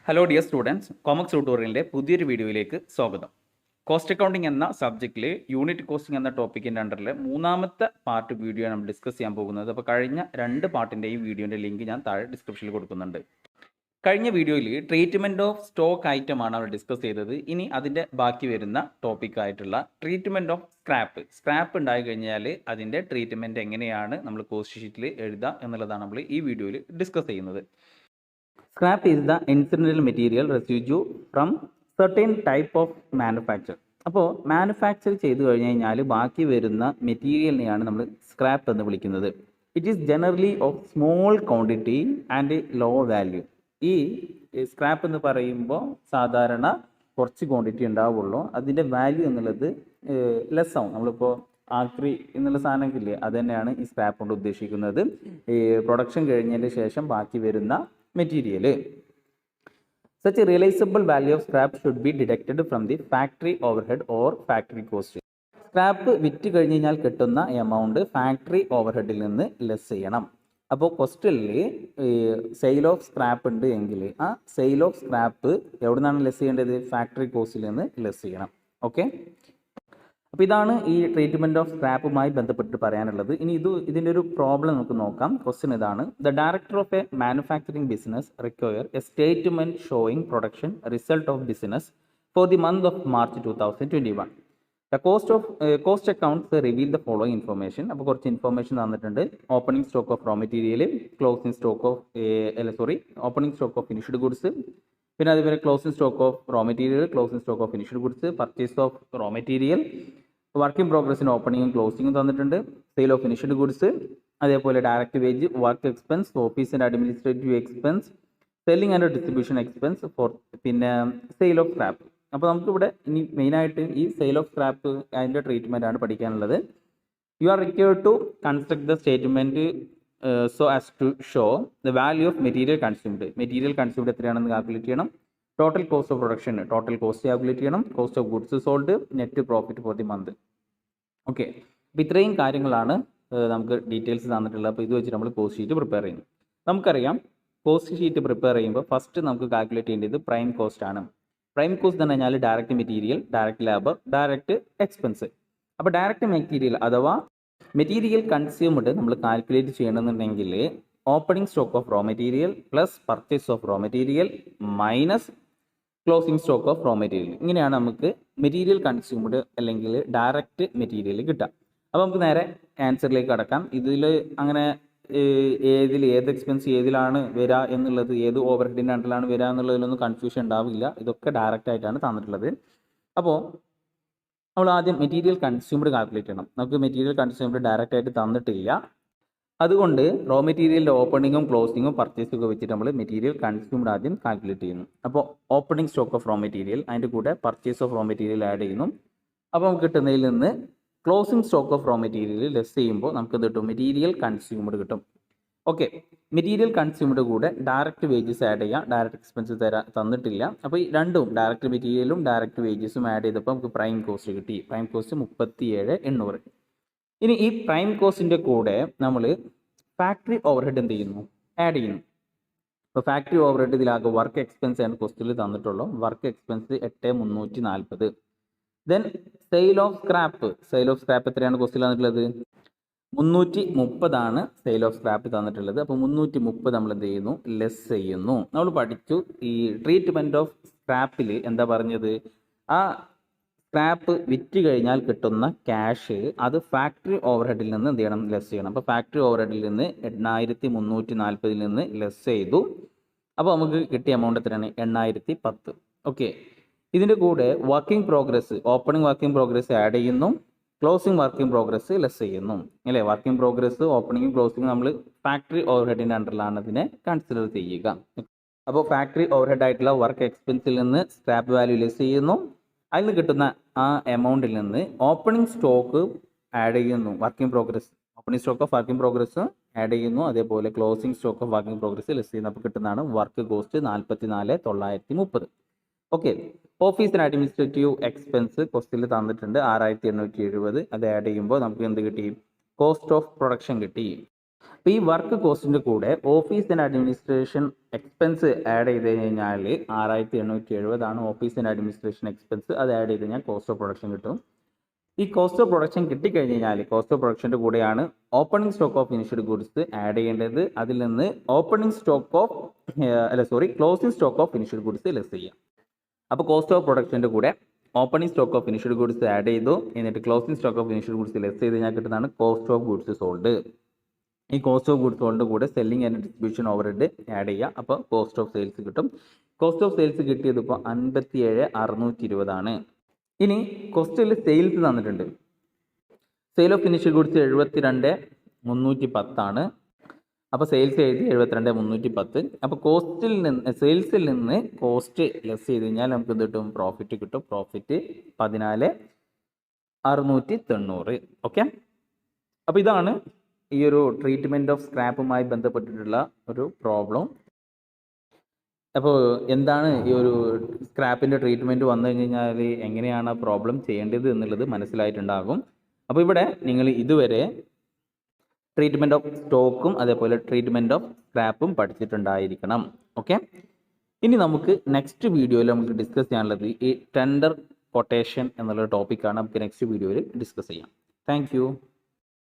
Hello dear students, കോമക്സ് ട്യൂട്ടോറിയലിൻ്റെ പുതിയൊരു വീഡിയോയിലേക്ക് സ്വാഗതം. കോസ്റ്റ് അക്കൗണ്ടിംഗ് എന്ന സബ്ജക്റ്റിൽ യൂണിറ്റ് കോസ്റ്റിംഗ് എന്ന ടോപ്പിക്കിൻ്റെ അണ്ടറിൽ മൂന്നാമത്തെ പാർട്ട് വീഡിയോ നമ്മൾ ഡിസ്കസ് ചെയ്യാൻ പോകുന്നത്. അപ്പോൾ കഴിഞ്ഞ രണ്ട് പാർട്ടിൻ്റെയും വീഡിയോൻ്റെ ലിങ്ക് ഞാൻ താഴെ ഡിസ്ക്രിപ്ഷനിൽ കൊടുക്കുന്നുണ്ട്. കഴിഞ്ഞ വീഡിയോയിൽ ട്രീറ്റ്മെൻറ്റ് ഓഫ് സ്റ്റോക്ക് ഐറ്റമാണ് നമ്മൾ ഡിസ്കസ് ചെയ്തത്. ഇനി അതിൻ്റെ ബാക്കി വരുന്ന ടോപ്പിക്കായിട്ടുള്ള ട്രീറ്റ്മെൻറ്റ് ഓഫ് സ്ക്രാപ്പ് ഉണ്ടായി കഴിഞ്ഞാൽ അതിൻ്റെ ട്രീറ്റ്മെൻറ്റ് എങ്ങനെയാണ് നമ്മൾ കോസ്റ്റ് ഷീറ്റിൽ എഴുതുക എന്നുള്ളതാണ് നമ്മൾ ഈ വീഡിയോയിൽ ഡിസ്കസ് ചെയ്യുന്നത്. Scrap is the incidental material residue from certain type of manufacture. അപ്പോൾ മാനുഫാക്ചർ ചെയ്ത് കഴിഞ്ഞ് കഴിഞ്ഞാൽ ബാക്കി വരുന്ന മെറ്റീരിയലിനെയാണ് നമ്മൾ സ്ക്രാപ്പ് എന്ന് വിളിക്കുന്നത്. It is generally of small quantity and low value. ഈ സ്ക്രാപ്പ് എന്ന് പറയുമ്പോൾ സാധാരണ കുറച്ച് ക്വാണ്ടിറ്റി ഉണ്ടാവുള്ളൂ, അതിൻ്റെ വാല്യൂ എന്നുള്ളത് ലെസ് ആവും. നമ്മളിപ്പോൾ ആക്രി എന്നുള്ള സാധനമൊക്കെ അത് തന്നെയാണ് ഈ സ്ക്രാപ്പ് കൊണ്ട് ഉദ്ദേശിക്കുന്നത്. ഈ പ്രൊഡക്ഷൻ കഴിഞ്ഞതിന് ശേഷം ബാക്കി വരുന്ന material. Such a realizable value of scrap should be deducted from the factory overhead or factory cost. Scrap വിറ്റ് കഴിഞ്ഞ് കഴിഞ്ഞാൽ കിട്ടുന്ന എമൗണ്ട് ഫാക്ടറി ഓവർഹെഡിൽ നിന്ന് ലെസ് ചെയ്യണം. അപ്പോൾ ക്വസ്റ്റനിൽ സെയിൽ ഓഫ് സ്ക്രാപ്പ് ഉണ്ട് എങ്കിൽ ആ സെയിൽ ഓഫ് സ്ക്രാപ്പ് എവിടെ നിന്നാണ് ലെസ് ചെയ്യേണ്ടത്? ഫാക്ടറി കോസ്റ്റിൽ നിന്ന് ലെസ് ചെയ്യണം. ഓക്കെ, അപ്പോൾ ഇതാണ് ഈ ട്രീറ്റ്മെൻറ്റ് ഓഫ് സ്ക്രാപ്പുമായി ബന്ധപ്പെട്ട് പറയാനുള്ളത്. ഇനി ഇതിൻ്റെ ഒരു പ്രോബ്ലം നമുക്ക് നോക്കാം. ക്വസ്റ്റ്യൻ ഇതാണ്: the director of a manufacturing business require a statement showing production result of business for the month of March 2021. The cost accounts reveal the following information. അപ്പോൾ കുറച്ച് ഇൻഫർമേഷൻ തന്നിട്ടുണ്ട്. Opening stock of raw material, closing stock of opening stock of finished goods, പിന്നെ അതുപോലെ closing stock of raw material, closing stock of finished goods, purchase of raw material, work in പ്രോഗ്രസിന് ഓപ്പണിങ്ങും ക്ലോസിങ്ങും തന്നിട്ടുണ്ട്, sale of finished goods, അതേപോലെ direct wage, work expense, office and administrative expense, selling and distribution expense, പിന്നെ sale of scrap. അപ്പോൾ നമുക്കിവിടെ ഇനി മെയിനായിട്ട് ഈ സെയിൽ ഓഫ് സ്ക്രാപ്പ് അതിൻ്റെ ട്രീറ്റ്മെൻ്റ് ആണ് പഠിക്കാനുള്ളത്. You are required to construct the statement so as to show the value of material consumed എത്രയാണെന്ന് കാൽക്കുലേറ്റ് ചെയ്യണം. Total cost of production, total cost calculate ചെയ്യണം. Cost of goods sold, net profit for the month. Okay, അപ്പോൾ ഇത്രയും കാര്യങ്ങളാണ് നമുക്ക് details തന്നിട്ടുള്ളത്. അപ്പോൾ ഇത് വെച്ചിട്ട് നമ്മൾ കോസ്റ്റ് ഷീറ്റ് പ്രിപ്പയർ ചെയ്യുന്നു. നമുക്കറിയാം, കോസ്റ്റ് ഷീറ്റ് പ്രിപ്പയർ ചെയ്യുമ്പോൾ ഫസ്റ്റ് നമുക്ക് കാൽക്കുലേറ്റ് ചെയ്യേണ്ടത് പ്രൈം കോസ്റ്റ് ആണ്. പ്രൈം കോസ്റ്റ് എന്ന് പറഞ്ഞാൽ direct material, direct labour, direct expense. അപ്പോൾ ഡയറക്റ്റ് മെറ്റീരിയൽ അഥവാ മെറ്റീരിയൽ കൺസ്യൂംഡ് നമ്മൾ കാൽക്കുലേറ്റ് ചെയ്യണമെന്നുണ്ടെങ്കിൽ opening stock of raw material plus purchase of raw material minus closing stock of raw material. ഇങ്ങനെയാണ് നമുക്ക് material consumed അല്ലെങ്കിൽ direct material കിട്ടുക. അപ്പോൾ നമുക്ക് നേരെ ആൻസറിലേക്ക് കടക്കാം. ഇതിൽ അങ്ങനെ ഏത് എക്സ്പെൻസ് ഏതിലാണ് വരിക എന്നുള്ളത്, ഏത് ഓവർ ഹെഡിൻ്റെ അണ്ടറിലാണ് വരിക എന്നുള്ളതിലൊന്നും കൺഫ്യൂഷൻ ഉണ്ടാവില്ല. ഇതൊക്കെ ഡയറക്റ്റ് ആയിട്ടാണ് തന്നിട്ടുള്ളത്. അപ്പോൾ നമ്മൾ ആദ്യം മെറ്റീരിയൽ കൺസ്യൂംഡ് കാൽക്കുലേറ്റ് ചെയ്യണം. നമുക്ക് മെറ്റീരിയൽ കൺസ്യൂംഡ് ഡയറക്റ്റ് ആയിട്ട് തന്നിട്ടില്ല. അതുകൊണ്ട് റോ മെറ്റീരിയലിൻ്റെ ഓപ്പണിങ്ങും ക്ലോസിങ്ങും പർച്ചേസും ഒക്കെ വെച്ചിട്ട് നമ്മൾ മെറ്റീരിയൽ കൺസ്യൂംഡ് ആദ്യം കാൽക്കുലേറ്റ് ചെയ്യുന്നു. അപ്പോൾ opening stock of raw material, അതിൻ്റെ കൂടെ purchase of raw material add ചെയ്യുന്നു. അപ്പോൾ നമുക്ക് കിട്ടുന്നതിൽ നിന്ന് closing stock of raw material less ചെയ്യുമ്പോൾ നമുക്ക് കിട്ടും മെറ്റീരിയൽ കൺസ്യൂംഡ് കിട്ടും. ഓക്കെ, മെറ്റീരിയൽ കൺസ്യൂംഡ് കൂടെ ഡയറക്റ്റ് വേജസ് ആഡ് ചെയ്യാം. ഡയറക്റ്റ് എക്സ്പെൻസ് തന്നിട്ടില്ല. അപ്പോൾ ഈ രണ്ടും ഡയറക്റ്റ് മെറ്റീരിയലും ഡയറക്റ്റ് വേജസും ആഡ് ചെയ്തപ്പോൾ നമുക്ക് പ്രൈം കോസ്റ്റ് കിട്ടി. Prime cost 37,800. ഇനി ഈ പ്രൈം കോസ്റ്റിൻ്റെ കൂടെ നമ്മൾ ഫാക്ടറി ഓവർഹെഡ് എന്ത് ചെയ്യുന്നു? ആഡ് ചെയ്യുന്നു. അപ്പോൾ ഫാക്ടറി ഓവർഹെഡ് ഇതിലാകെ വർക്ക് എക്സ്പെൻസ് ആണ് ക്വസ്റ്റിൽ തന്നിട്ടുള്ളൂ. Work expense 8,340. Then sale of scrap എത്രയാണ് ക്വസ്റ്റിൽ തന്നിട്ടുള്ളത്? 330 സെയിൽ ഓഫ് സ്ക്രാപ്പ് തന്നിട്ടുള്ളത്. അപ്പോൾ 330 നമ്മൾ എന്ത് ചെയ്യുന്നു? ലെസ് ചെയ്യുന്നു. നമ്മൾ പഠിച്ചു ഈ ട്രീറ്റ്മെൻറ്റ് ഓഫ് സ്ക്രാപ്പിൽ എന്താ പറഞ്ഞത്? ആ സ്ക്രാപ്പ് വിറ്റ് കഴിഞ്ഞാൽ കിട്ടുന്ന ക്യാഷ് അത് ഫാക്ടറി ഓവർഹെഡിൽ നിന്ന് എന്ത് ചെയ്യണം? ലെസ് ചെയ്യണം. അപ്പോൾ ഫാക്ടറി ഓവർഹെഡിൽ നിന്ന് 8,340 നിന്ന് ലെസ് ചെയ്തു. അപ്പോൾ നമുക്ക് കിട്ടിയ എമൗണ്ട് എത്രയാണ്? 8,010. ഓക്കെ, ഇതിൻ്റെ കൂടെ working progress, opening working progress add ചെയ്യുന്നു, ക്ലോസിംഗ് വർക്കിംഗ് പ്രോഗ്രസ് ലെസ് ചെയ്യുന്നു. അല്ലേ? വർക്കിംഗ് പ്രോഗ്രസ്, ഓപ്പണിംഗും ക്ലോസിംഗും നമ്മൾ ഫാക്ടറി ഓവർഹെഡിൻ്റെ അണ്ടറിലാണ് അതിനെ കൺസിഡർ ചെയ്യുക. അപ്പോൾ ഫാക്ടറി ഓവർഹെഡ് ആയിട്ടുള്ള വർക്ക് എക്സ്പെൻസിൽ നിന്ന് സ്ക്രാപ്പ് വാല്യൂ ലെസ് ചെയ്യുന്നു. അതിൽ നിന്ന് കിട്ടുന്ന ആ എമൗണ്ടിൽ നിന്ന് ഓപ്പണിംഗ് സ്റ്റോക്ക് ആഡ് ചെയ്യുന്നു. Working progress, opening stock of working progress add ചെയ്യുന്നു. അതേപോലെ closing stock of working progress less ചെയ്യുന്നു. അപ്പോൾ കിട്ടുന്നതാണ് work cost 44,930. Okay, office and administrative expense കോസ്റ്റിൽ തന്നിട്ടുണ്ട് 6,870. അത് ആഡ് ചെയ്യുമ്പോൾ നമുക്ക് എന്ത് കിട്ടി? കോസ്റ്റ് ഓഫ് പ്രൊഡക്ഷൻ കിട്ടി. അപ്പോൾ ഈ വർക്ക് കോസ്റ്റിൻ്റെ കൂടെ office and administration expense add ചെയ്ത് കഴിഞ്ഞാൽ 6870 ഓഫീസ് ആൻഡ് അഡ്മിനിസ്ട്രേഷൻ എക്സ്പെൻസ്. അത് ആഡ് ചെയ്ത് കഴിഞ്ഞാൽ കോസ്റ്റ് ഓഫ് പ്രൊഡക്ഷൻ കിട്ടും. ഈ കോസ്റ്റ് ഓഫ് പ്രൊഡക്ഷൻ കിട്ടിക്കഴിഞ്ഞ് കഴിഞ്ഞാൽ കോസ്റ്റ് ഓഫ് പ്രൊഡക്ഷൻ്റെ കൂടെയാണ് opening stock of finished goods add ചെയ്യേണ്ടത്. അതിൽ നിന്ന് opening stock of closing stock of finished goods less ചെയ്യാം. അപ്പോൾ കോസ്റ്റ് ഓഫ് പ്രൊഡക്ഷൻ്റെ കൂടെ opening stock of finished goods add ചെയ്തു, എന്നിട്ട് closing stock of finished goods less ചെയ്ത് കഴിഞ്ഞാൽ കിട്ടുന്നതാണ് കോസ്റ്റ് ഓഫ് ഗുഡ്സ് സോൾഡ്. ഈ കോസ്റ്റ് ഓഫ് ഗുഡ്സ് സോൾഡ് കൂടെ selling and distribution overhead add ചെയ്യുക. അപ്പോൾ കോസ്റ്റ് ഓഫ് സെയിൽസ് കിട്ടും. കോസ്റ്റ് ഓഫ് സെയിൽസ് കിട്ടിയത് ഇപ്പോൾ 57,620. ഇനി കോസ്റ്റിൽ സെയിൽസ് തന്നിട്ടുണ്ട്. Sale of finished goods 72,310. അപ്പോൾ സെയിൽസ് എഴുതി 72,310. അപ്പോൾ കോസ്റ്റിൽ നിന്ന് സെയിൽസിൽ നിന്ന് കോസ്റ്റ് ലെസ് ചെയ്ത് കഴിഞ്ഞാൽ നമുക്ക് ഇത് കിട്ടും, പ്രോഫിറ്റ് കിട്ടും. പ്രോഫിറ്റ് 14,690. ഓക്കെ, അപ്പോൾ ഇതാണ് ഈ ഒരു ട്രീറ്റ്മെൻറ്റ് ഓഫ് സ്ക്രാപ്പുമായി ബന്ധപ്പെട്ടിട്ടുള്ള ഒരു പ്രോബ്ലം. അപ്പോൾ എന്താണ് ഈ ഒരു സ്ക്രാപ്പിൻ്റെ ട്രീറ്റ്മെൻറ്റ് വന്നു കഴിഞ്ഞാൽ എങ്ങനെയാണ് ആ പ്രോബ്ലം ചെയ്യേണ്ടത് എന്നുള്ളത് മനസ്സിലായിട്ടുണ്ടാകും. അപ്പോൾ ഇവിടെ നിങ്ങൾ ഇതുവരെ ട്രീറ്റ്മെൻറ്റ് ഓഫ് സ്റ്റോക്കും അതേപോലെ ട്രീറ്റ്മെൻറ്റ് ഓഫ് സ്ക്രാപ്പും പഠിച്ചിട്ടുണ്ടായിരിക്കണം. ഓക്കെ, ഇനി നമുക്ക് നെക്സ്റ്റ് വീഡിയോയിൽ നമുക്ക് ഡിസ്കസ് ചെയ്യാനുള്ളത് ഈ ടെൻഡർ കൊട്ടേഷൻ എന്നുള്ള ടോപ്പിക്കാണ്. നമുക്ക് നെക്സ്റ്റ് വീഡിയോയിൽ ഡിസ്കസ് ചെയ്യാം. താങ്ക്